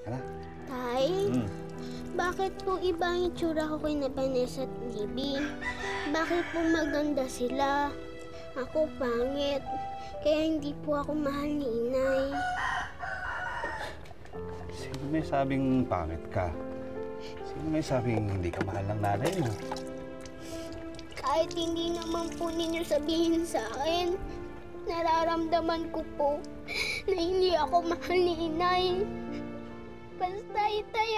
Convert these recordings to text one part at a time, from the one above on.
Ano? Tay, bakit po iba ang itsura ko kay na Vanessa at Libby? Bakit po maganda sila? Ako pangit, kaya hindi po ako mahal ni Inay. Sino may sabing pangit ka? Sino may sabing hindi ka mahal ng nanay mo? Kahit hindi naman po ninyo sabihin sa akin, nararamdaman ko po na hindi ako mahal ni Inay. Basta Itay,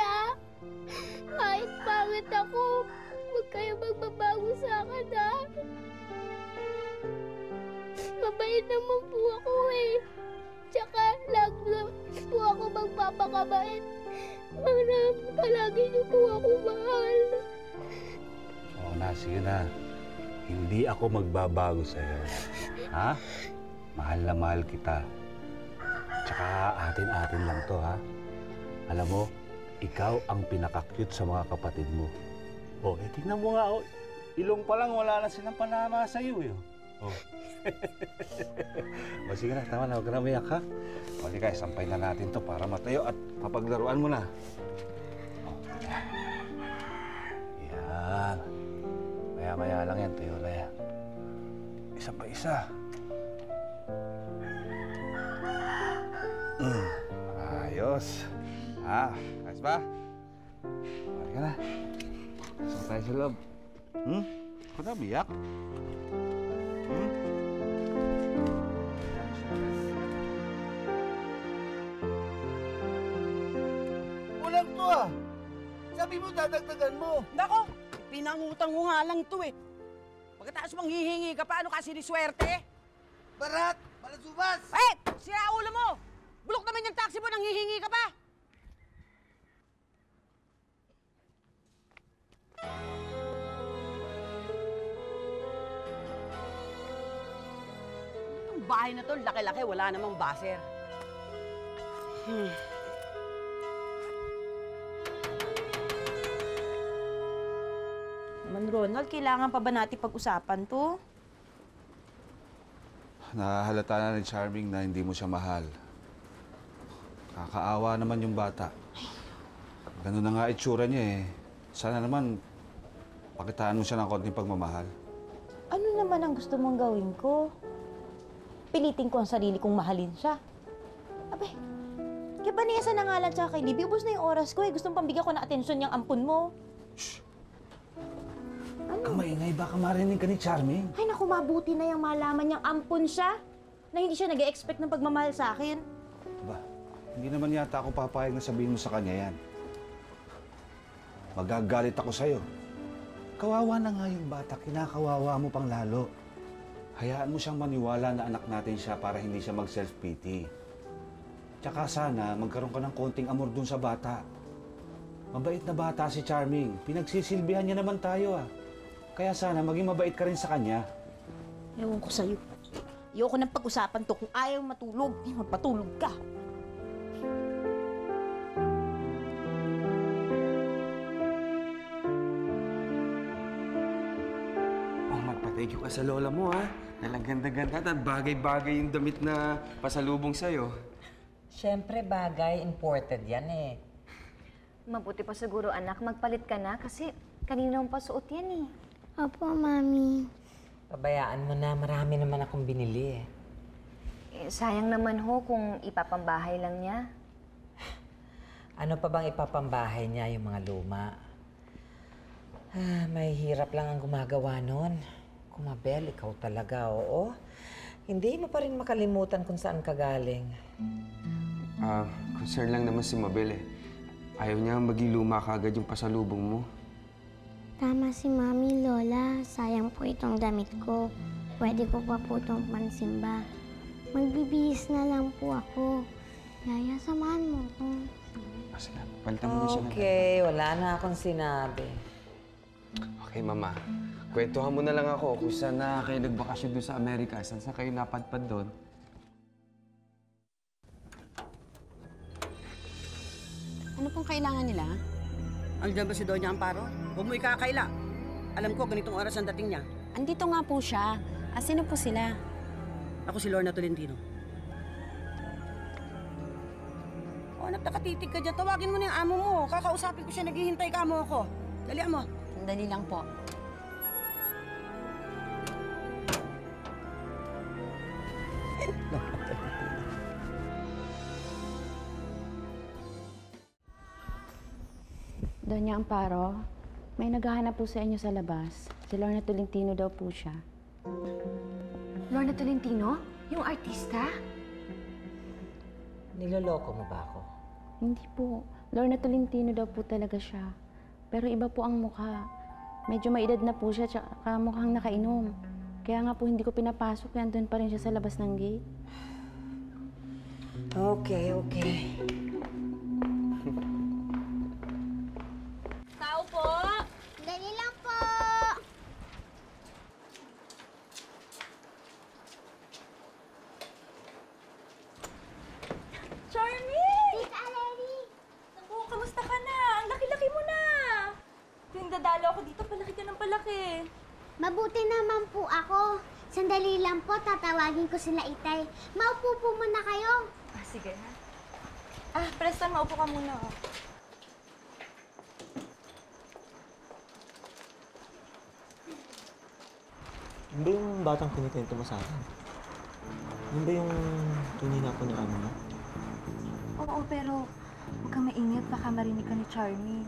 kahit pangit ako, huwag kayo magbabago sa akin, ha? Mabait naman po ako eh. Tsaka lagi po ako magpapakabait para palagi niyo po ako mahal. Oo na, sige na. Hindi ako magbabago sa'yo. Ha? Mahal na mahal kita. Tsaka atin-atin lang to, ha? Alam mo, ikaw ang pinaka-cute sa mga kapatid mo. Oh, tingnan mo nga, oh. Ilong pa lang, wala na silang panama sa'yo, eh. Oh. O sige na, tama na, huwag ka na umiyak, ha? O sige, sampay na natin to para matayo at papaglaruan mo na. Oh. Yan. Maya-maya lang yan, tayo na yan. Isa pa isa. Ayos. Ayos ba? Okay ka na. Saan tayo sa loob? Ako na, biyak? Kulang to ah! Sabi mo, dadagdagan mo. Nako, pinangutang ko nga lang to eh. Pagkatapos manghihingi ka, paano kasi ni swerte? Barat! Balasubas! Eh! Sira ulo mo! Bulok naman yung taxi mo, nanghihingi ka pa! Itong bahay na to, laki-laki, wala namang baser. Man, Ronald, kailangan pa ba natin pag-usapan to? Nahahalata na ni Charming na hindi mo siya mahal. Kakaawa naman yung bata. Ganun na nga itsura niya eh. Sana naman, pakitaan mo siya ng konting pagmamahal. Ano naman ang gusto mong gawin ko? Pilitin ko ang sarili kong mahalin siya. Abay, kaya Vanessa na nga lang siya kay Libby. Ubus na yung oras ko eh. Gustong pambigyan ko ng atensyon yung ampun mo. Shh! Ano? Ang maingay, baka marinig ka ni Charming. Ay naku, mabuti na yung malaman niyang ampun siya. Na hindi siya nag-e-expect ng pagmamahal sa akin. Ba, hindi naman yata ako papayag na sabihin mo sa kanya yan. Magagalit ako sa'yo. Kawawa na nga yung bata, kinakawawa mo pang lalo. Hayaan mo siyang maniwala na anak natin siya para hindi siya mag-self-pity. Tsaka sana magkaroon ka ng konting amor dun sa bata. Mabait na bata si Charming. Pinagsisilbihan niya naman tayo ah. Kaya sana maging mabait ka rin sa kanya. Ewan ko sa'yo. Ayoko nang pag-usapan to. Kung ayaw matulog, magpatulog ka. Magpa-thank you ka sa lola mo, ha? Nalang ganda-ganda at bagay-bagay yung damit na pasalubong sa'yo. Siyempre, bagay. Imported yan eh. Mabuti pa siguro, anak, magpalit ka na kasi kanina mong pasuot yan eh. Opo, Mami. Pabayaan mo na, marami naman akong binili eh. Sayang naman ho kung ipapambahay lang niya. Ano pa bang ipapambahay niya yung mga luma? May hirap lang ang gumagawa nun. Kumabel, ikaw talaga, oo. Hindi mo pa rin makalimutan kung saan ka galing. Concern lang naman si Mabel eh. Ayaw niya maging luma kagad yung pasalubong mo. Tama si Mami, Lola. Sayang po itong damit ko. Pwede ko pa po itong pansimba. Magbibihis na lang po ako. Yaya, samahan mo ko. Sige, palitan mo na siya ng Okay, wala na akong sinabi. Okay, Mama. Kwentuhan mo na lang ako kung saan na kayo nagbakasyon doon sa Amerika. Saan kayo napadpad doon? Ano pong kailangan nila? Andiyan ba si Doña Amparo? Huwag mo ikakaila. Alam ko, ganitong oras ang dating niya. Andito nga po siya. Sino po sila? Ako si Lorna Tolentino. anak, nakatitig ka dyan. Tawagin mo na yung amo mo. Kakausapin ko siya, naghihintay ka mo ako. Dalian mo. Sandali lang po. Doña Amparo, may naghahanap po sa inyo sa labas. Si Lorna Tolentino daw po siya. Lorna Tolentino? Yung artista? Niloloko mo ba ako? Hindi po. Lorna Tolentino daw po talaga siya. Pero iba po ang mukha. Medyo may edad na po siya, tsaka mukhang nakainom. Kaya nga po hindi ko pinapasok, kaya andun pa rin siya sa labas ng gate. Okay. Tao po! Dali lang po! Charmy! Tita Lenny! Naku, kamusta ka na? Ang laki-laki mo na! Tuwing dadalo ako dito, palaki ka ng palaki. Mabuti naman po ako. Sandali lang po, tatawagin ko sila Itay. Maupo po muna kayo. Ah, sige na. Preston, maupo ka muna. Yun ba yung batang kinikwento mo sa akin? Yun ba yung tunay na ako ni amo mo? Oo, pero huwag kang maingat. Baka marinig ka ni Charming.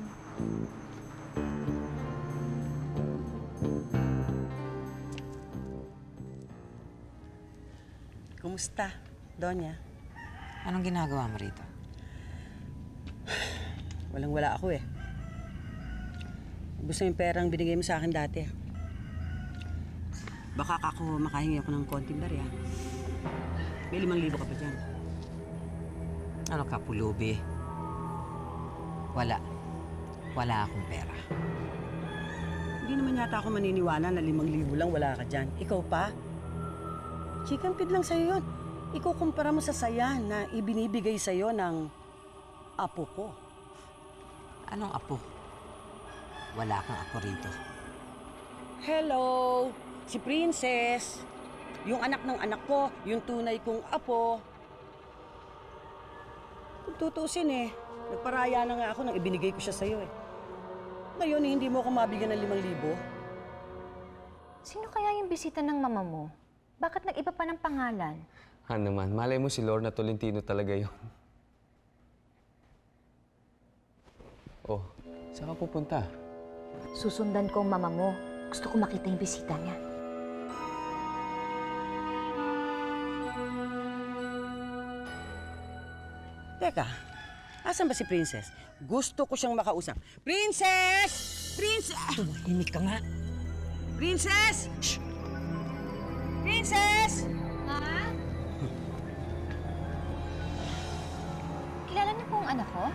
Kumusta, Donya? Anong ginagawa mo rito? Walang-wala ako eh. Gusto yung perang binigay mo sa akin dati. Baka ako makahingi ako ng konting barya. May 5,000 ka pa dyan. Ano ka, pulubi? Wala. Wala akong pera. Hindi naman yata ako maniniwala na 5,000 lang wala ka dyan. Ikaw pa? Chicken feed lang sa'yo yun. Ikukumpara mo sa saya na ibinibigay sa'yo ng apo ko. Anong apo? Wala kang apo rito. Hello! Si Princess! Yung anak ng anak ko, yung tunay kong apo. Kung tutusin eh, nagparaya na nga ako nang ibinigay ko siya sa'yo eh. Ngayon, hindi mo ako mabigyan ng 5,000. Sino kaya yung bisita ng mama mo? Bakit nag-iba pa ng pangalan? Naman, malay mo si Lorna Tolentino talaga yun. Oh, saan ka pupunta? Susundan ko ang mama mo. Gusto ko makita yung bisita niya. Teka, asan ba si Princess? Gusto ko siyang makausap. Princess! Princess! Tumahimik ka nga. Princess! Shh! Princess! Kilala niyo po ang anak ko?